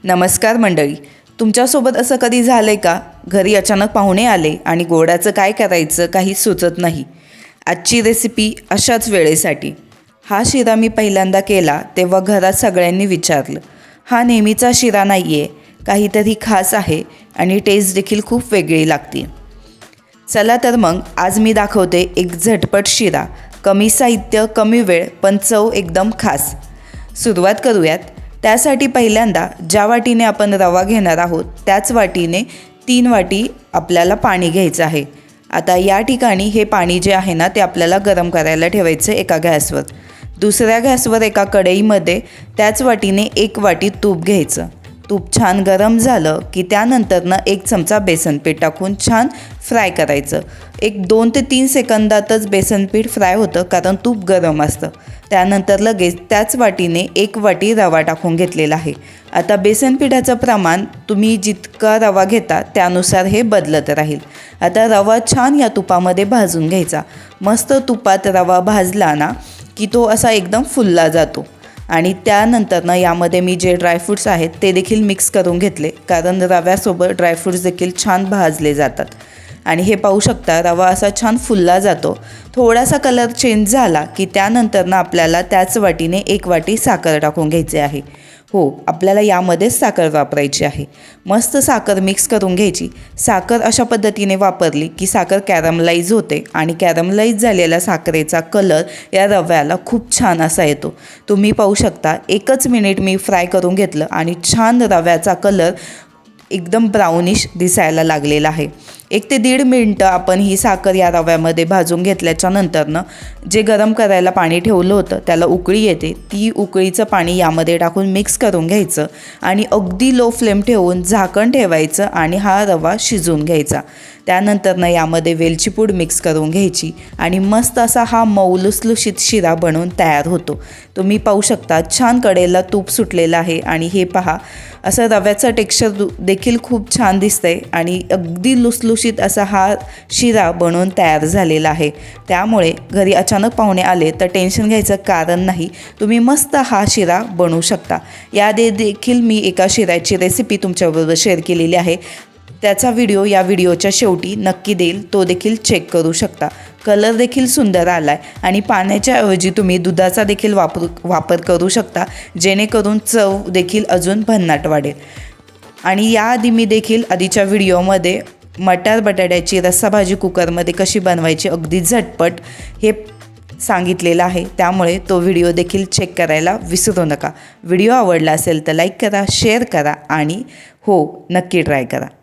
नमस्कार मंडळी. तुमच्यासोबत असं कधी झालं आहे का, घरी अचानक पाहुणे आले आणि गोडाचं काय करायचं काही सुचत नाही. आजची रेसिपी अशाच वेळेसाठी. हा शिरा मी पहिल्यांदा केला तेव्हा घरात सगळ्यांनी विचारलं, हा नेहमीचा शिरा नाही आहे, काहीतरी खास आहे आणि टेस्ट देखील खूप वेगळी लागते. चला तर मग आज मी दाखवते एक झटपट शिरा. कमी साहित्य, कमी वेळ, पण चव एकदम खास. सुरुवात करूयात. त्यासाठी पहिल्यांदा ज्या वाटीने आपण रवा घेणार आहोत त्याच वाटीने 3 वाटी आपल्याला पाणी घ्यायचं आहे. आता या ठिकाणी हे पाणी जे आहे ना ते आपल्याला गरम करायला ठेवायचं एका गॅसवर. दुसऱ्या गॅसवर एका कढईमध्ये त्याच वाटीने 1 वाटी तूप घ्यायचं. तूप छान गरम झालं की त्यानंतरनं 1 चमचा बेसनपीठ टाकून छान फ्राय करायचं. एक 2 ते 3 सेकंदातच बेसनपीठ फ्राय होतं, कारण तूप गरम असतं. त्यानंतर लगेच त्याच वाटीने 1 वाटी रवा टाकून घेतलेला आहे. आता बेसनपीठाचं प्रमाण तुम्ही जितका रवा घेता त्यानुसार हे बदलत राहील. आता रवा छान या तुपामध्ये भाजून घ्यायचा. मस्त तुपात रवा भाजला ना की तो असा एकदम फुलला जातो. आणि त्यानंतरनं यामध्ये मी जे ड्रायफ्रूट्स आहेत ते देखील मिक्स करून घेतले, कारण रव्यासोबत ड्रायफ्रूट्स देखील छान भाजले जातात. आणि हे पाहू शकता, रवा असा छान फुलला जातो. थोडासा कलर चेंज झाला की त्यानंतरनं आपल्याला त्याच वाटीने 1 वाटी साखर टाकून घ्यायची आहे. हो, आपल्याला यामध्येच साखर वापरायची आहे. मस्त साखर मिक्स करून घ्यायची. साखर अशा पद्धतीने वापरली की साखर कॅरमलाईज होते आणि कॅरमलाईज झालेल्या साखरेचा कलर या रव्याला खूप छान असा येतो. तुम्ही पाहू शकता, 1च मिनिट मी फ्राय करून घेतलं आणि छान रव्याचा कलर एकदम ब्राउनिश दिसायला लागलेला आहे. 1 ते 1.5 मिनटं आपण ही साखर या रव्यामध्ये भाजून घेतल्याच्या नंतरनं जे गरम करायला पाणी ठेवलं होतं त्याला उकळी येते. ती उकळीचं पाणी यामध्ये टाकून मिक्स करून घ्यायचं आणि अगदी लो फ्लेम ठेवून झाकण ठेवायचं आणि हा रवा शिजवून घ्यायचा. त्यानंतरनं यामध्ये वेलची पूड मिक्स करून घ्यायची आणि मस्त असा हा मऊ लुसलुशीत शिरा बनवून तयार होतो. तुम्ही पाहू शकता, छान कडेला तूप सुटलेलं आहे आणि हे पहा, असं रव्याचं टेक्स्चर देखील खूप छान दिसतंय आणि अगदी लुसलुशीत असा हा शिरा बनवून तयार झालेला आहे. त्यामुळे घरी अचानक पाहुणे आले तर टेन्शन घ्यायचं कारण नाही. तुम्ही मस्त हा शिरा बनवू शकता. याआधी देखील मी एका शिऱ्याची रेसिपी तुमच्याबरोबर शेअर केलेली आहे. त्याचा व्हिडिओ या व्हिडिओच्या शेवटी नक्की देईल, तो देखील चेक करू शकता. कलर देखील सुंदर आला आहे आणि पाण्याच्या ऐवजी तुम्ही दुधाचा देखील वापर करू शकता, जेणेकरून चव देखील अजून भन्नाट वाढेल. आणि याआधी मी देखील आधीच्या व्हिडिओमध्ये मटार बटाट्याची रस्साभाजी कुकरमध्ये कशी बनवायची अगदी झटपट हे सांगितलेलं आहे, त्यामुळे तो व्हिडिओ देखील चेक करायला विसरू नका. व्हिडिओ आवडला असेल तर लाईक करा, शेअर करा आणि हो, नक्की ट्राय करा.